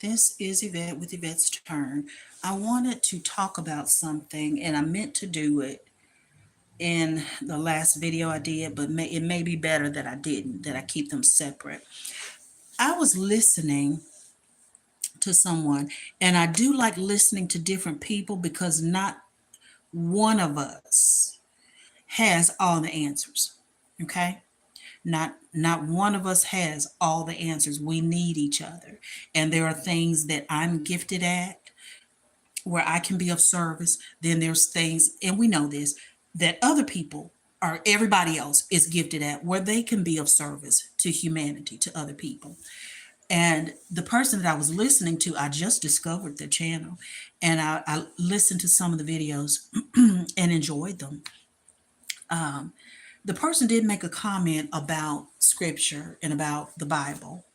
This is Yvette with Yvette's Turn. I wanted to talk about something, and I meant to do it in the last video I did, but it may be better that I didn't, that I keep them separate. I was listening to someone, and I do like listening to different people because not one of us has all the answers. Okay? Not one of us has all the answers. We need each other. And there are things that I'm gifted at where I can be of service. Then there's things, and we know this, that other people or everybody else is gifted at where they can be of service to humanity, to other people. And the person that I was listening to, I just discovered their channel, and I listened to some of the videos and enjoyed them. The person did make a comment about scripture and about the Bible.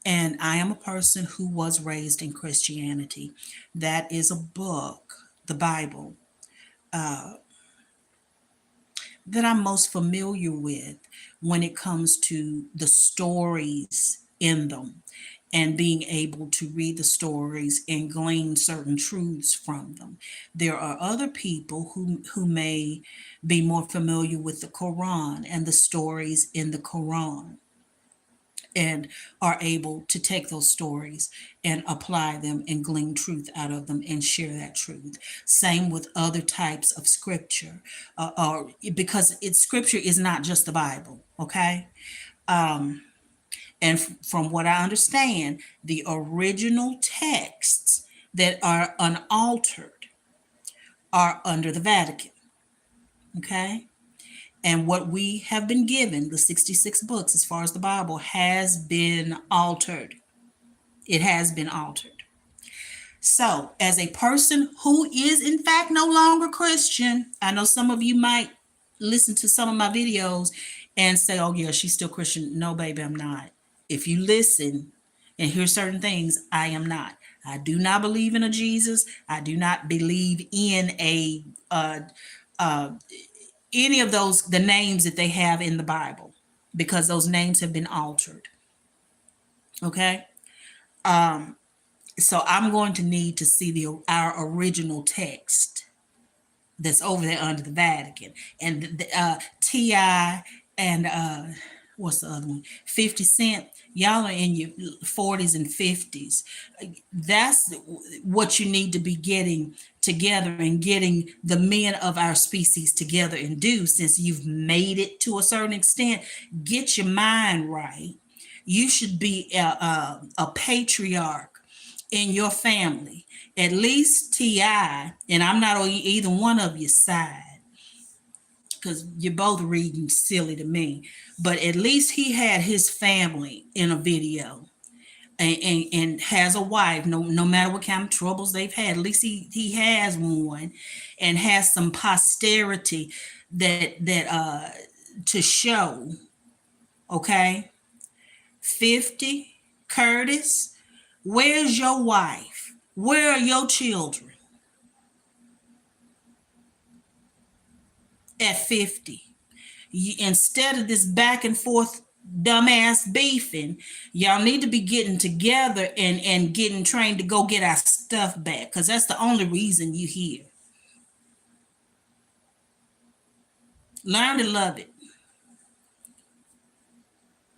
And I am a person who was raised in Christianity. That is a book, the Bible, that I'm most familiar with when it comes to the stories in them and being able to read the stories and glean certain truths from them. There are other people who may be more familiar with the Quran and the stories in the Quran and are able to take those stories and apply them and glean truth out of them and share that truth. Same with other types of scripture, or because scripture is not just the Bible, okay? And from what I understand, the original texts that are unaltered are under the Vatican, okay? And what we have been given, the 66 books as far as the Bible, has been altered. It has been altered. So, as a person who is in fact no longer Christian, I know some of you might listen to some of my videos and say, oh, yeah, she's still Christian. No, baby, I'm not. If you listen and hear certain things, I am not. I do not believe in a Jesus. I do not believe in any of those, the names that they have in the Bible, because those names have been altered. Okay. So I'm going to need to see our original text that's over there under the Vatican. And T.I. and what's the other one? 50 Cent. Y'all are in your 40s and 50s. That's what you need to be getting together and getting the men of our species together and do, since you've made it to a certain extent. Get your mind right. You should be a patriarch in your family. At least T.I., and I'm not on either one of your side, because you're both reading silly to me, but at least he had his family in a video, and has a wife. No matter what kind of troubles they've had, at least he has one, and has some posterity that to show. Okay. 50, Curtis, where's your wife? Where are your children at 50? Instead of this back and forth dumbass beefing, y'all need to be getting together and getting trained to go get our stuff back, because that's the only reason you here. Learn to love it.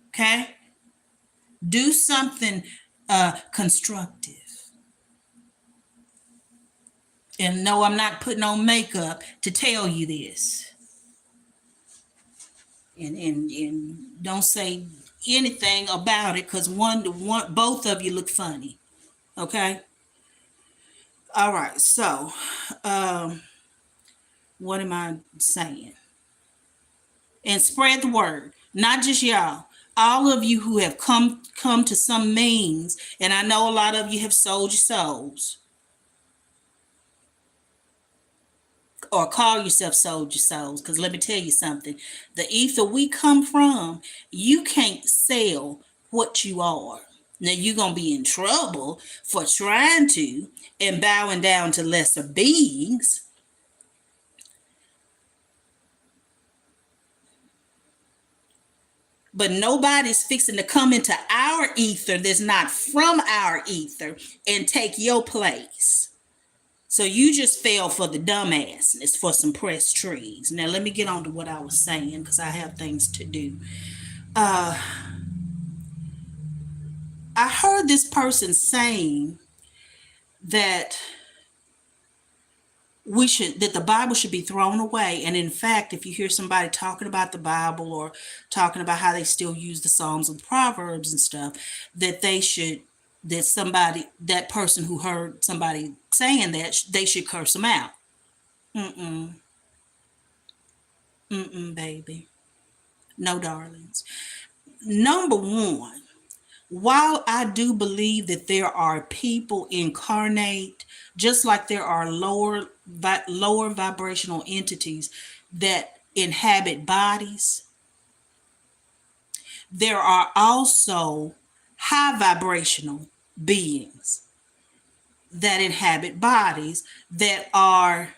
Okay? Do something constructive. And no, I'm not putting on makeup to tell you this. And don't say anything about it, because both of you look funny. Okay? All right. So, what am I saying? And spread the word. Not just y'all. All of you who have come to some means, and I know a lot of you have sold your souls, or call yourself sold your souls, because let me tell you something. The ether we come from, you can't sell what you are. Now you're going to be in trouble for trying to and bowing down to lesser beings. But nobody's fixing to come into our ether that's not from our ether and take your place. So you just fell for the dumbassness for some pressed trees. Now let me get on to what I was saying because I have things to do. Uh, I heard this person saying that that the Bible should be thrown away. And in fact, if you hear somebody talking about the Bible or talking about how they still use the Psalms and Proverbs and stuff, that they should, that person who heard somebody saying that, they should curse them out. Mm-mm, mm-mm, baby. No, darlings. Number one, while I do believe that there are people incarnate, just like there are lower vibrational entities that inhabit bodies, there are also high vibrational beings that inhabit bodies that are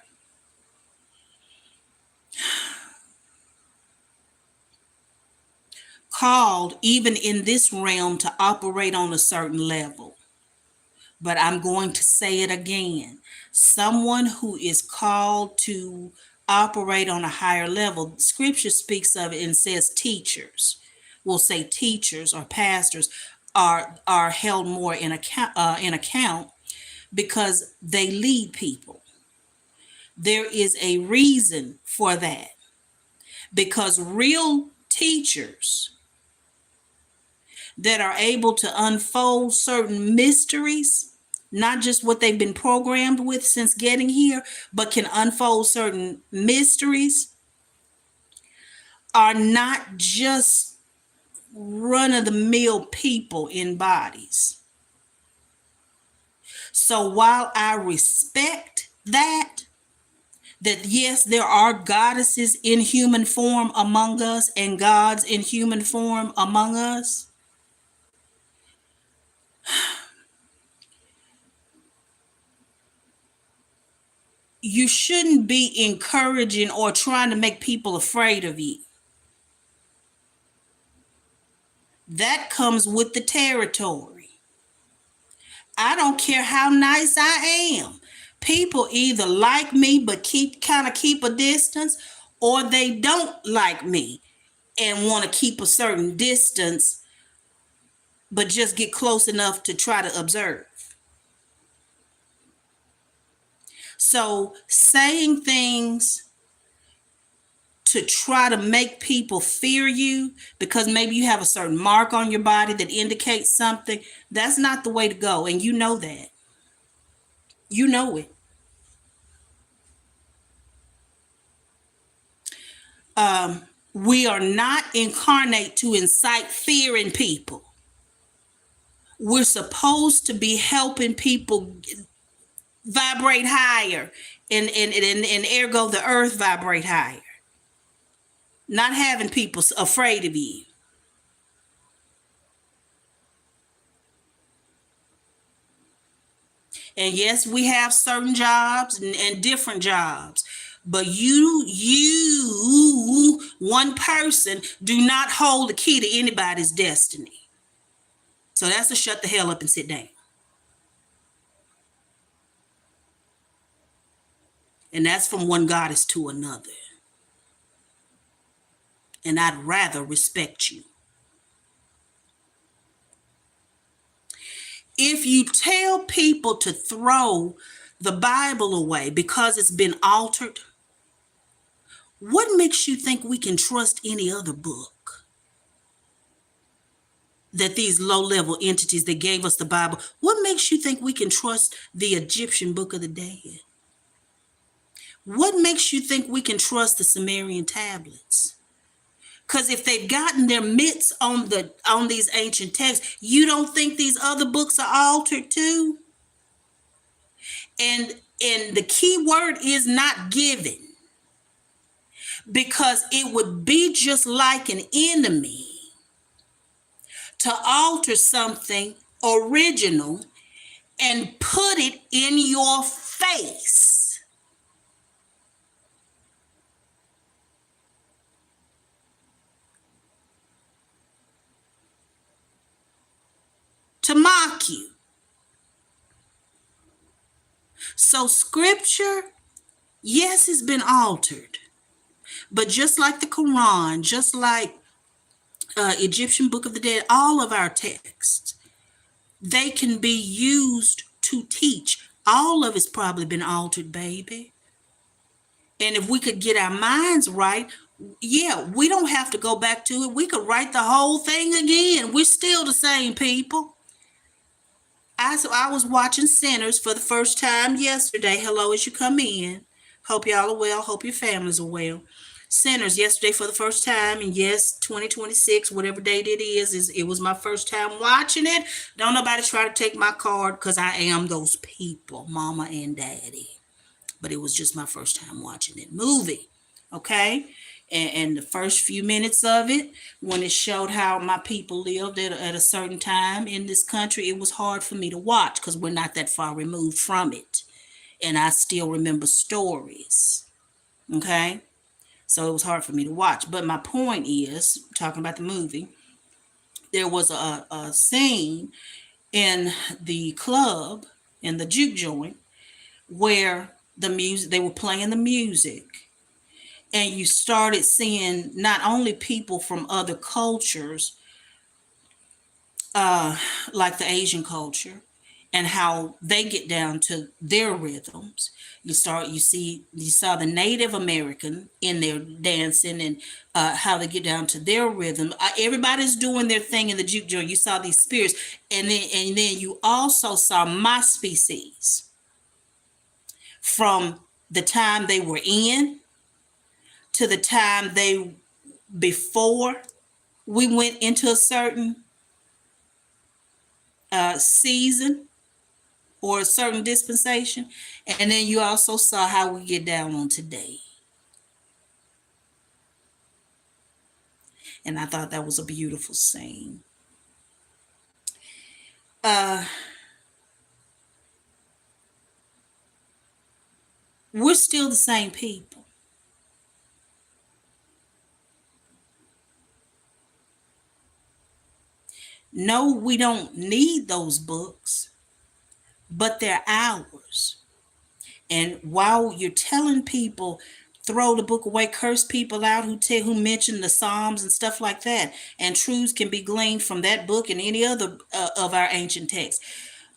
called, even in this realm, to operate on a certain level. But I'm going to say it again. Someone who is called to operate on a higher level, scripture speaks of it and says teachers. We'll say teachers or pastors are held more in account because they lead people. There is a reason for that, because real teachers that are able to unfold certain mysteries, not just what they've been programmed with since getting here, but can unfold certain mysteries, are not just run of the mill people in bodies. So while I respect that yes, there are goddesses in human form among us and gods in human form among us, you shouldn't be encouraging or trying to make people afraid of you. That comes with the territory. I don't care how nice I am. People either like me but keep a distance, or they don't like me and want to keep a certain distance but just get close enough to try to observe. So saying things to try to make people fear you because maybe you have a certain mark on your body that indicates something, that's not the way to go. And you know that. You know it. We are not incarnate to incite fear in people. We're supposed to be helping people vibrate higher and ergo the earth vibrate higher. Not having people afraid of you. And yes, we have certain jobs and different jobs. But you, one person, do not hold the key to anybody's destiny. So that's a shut the hell up and sit down. And that's from one goddess to another. And I'd rather respect you. If you tell people to throw the Bible away because it's been altered, what makes you think we can trust any other book? That these low-level entities that gave us the Bible, what makes you think we can trust the Egyptian Book of the Dead? What makes you think we can trust the Sumerian tablets? Because if they've gotten their mitts on these ancient texts, you don't think these other books are altered too? And the key word is not given, because it would be just like an enemy to alter something original and put it in your face. to mock you. So scripture, yes, it's been altered. But just like the Quran, just like Egyptian Book of the Dead, all of our texts, they can be used to teach. All of it's probably been altered, baby. And if we could get our minds right, yeah, we don't have to go back to it. We could write the whole thing again. We're still the same people. I was watching Sinners for the first time yesterday. Hello, as you come in. Hope y'all are well. Hope your families are well. Sinners yesterday for the first time, and yes, 2026, whatever date is it was my first time watching it. Don't nobody try to take my card because I am those people, mama and daddy. But it was just my first time watching that movie. Okay? And the first few minutes of it, when it showed how my people lived at a certain time in this country, it was hard for me to watch because we're not that far removed from it. And I still remember stories. Okay? So it was hard for me to watch. But my point is, talking about the movie, there was a scene in the club, in the juke joint, where the music, they were playing the music, and you started seeing not only people from other cultures, like the Asian culture, and how they get down to their rhythms. You saw the Native American in there dancing, and how they get down to their rhythm. Everybody's doing their thing in the juke joint. You saw these spirits, and then you also saw my species from the time they were in to the time they before we went into a certain season or a certain dispensation. And then you also saw how we get down on today. And I thought that was a beautiful scene. We're still the same people. No, we don't need those books, but they're ours. And while you're telling people throw the book away, curse people out who mention the Psalms and stuff like that, and truths can be gleaned from that book and any other of our ancient texts.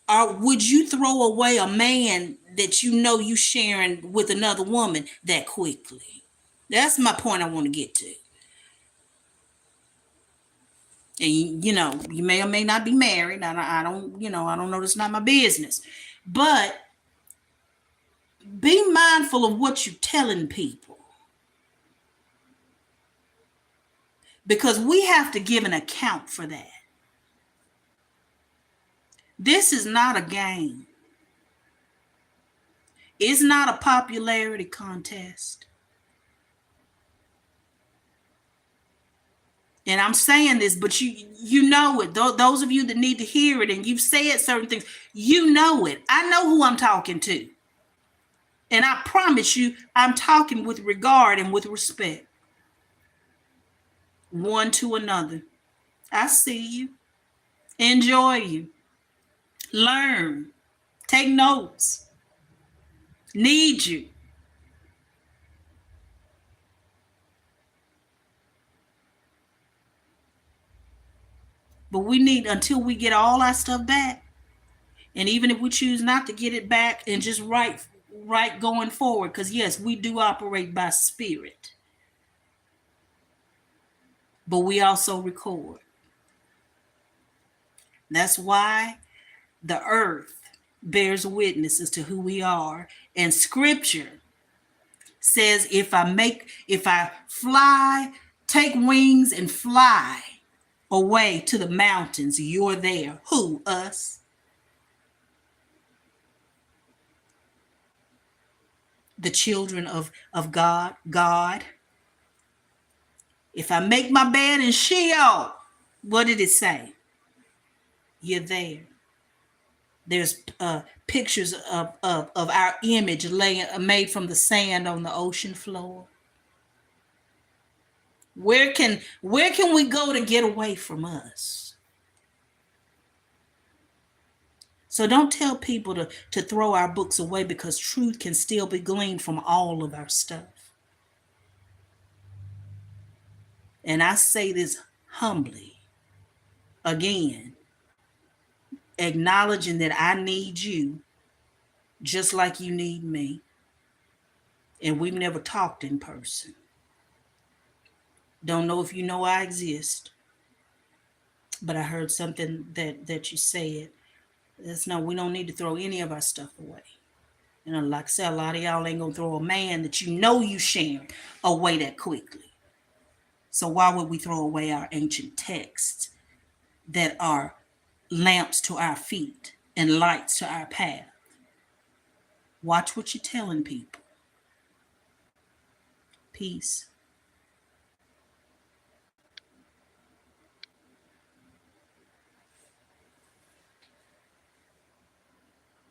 Or would you throw away a man that you know you sharing with another woman that quickly? That's my point I want to get to. And you may or may not be married. I don't know. That's not my business. But be mindful of what you're telling people, because we have to give an account for that. This is not a game. It's not a popularity contest. And I'm saying this, but you know it. Those of you that need to hear it, and you've said certain things, you know it. I know who I'm talking to. And I promise you, I'm talking with regard and with respect, one to another. I see you. Enjoy you. Learn. Take notes. Need you. But we need, until we get all our stuff back, and even if we choose not to get it back, and just right going forward, because yes, we do operate by spirit, but we also record. That's why the earth bears witness as to who we are. And scripture says, if I fly, take wings and fly away to the mountains, you're there. Who? Us. The children of God. If I make my bed in Sheol, what did it say? You're there. There's pictures of our image made from the sand on the ocean floor. Where can we go to get away from us? So don't tell people to throw our books away, because truth can still be gleaned from all of our stuff. And I say this humbly again, acknowledging that I need you just like you need me. And we've never talked in person. Don't know if you know I exist, but I heard something that you said. That's no, we don't need to throw any of our stuff away. You know, like I said, a lot of y'all ain't gonna throw a man that you know you sharing away that quickly. So why would we throw away our ancient texts that are lamps to our feet and lights to our path? Watch what you're telling people. Peace.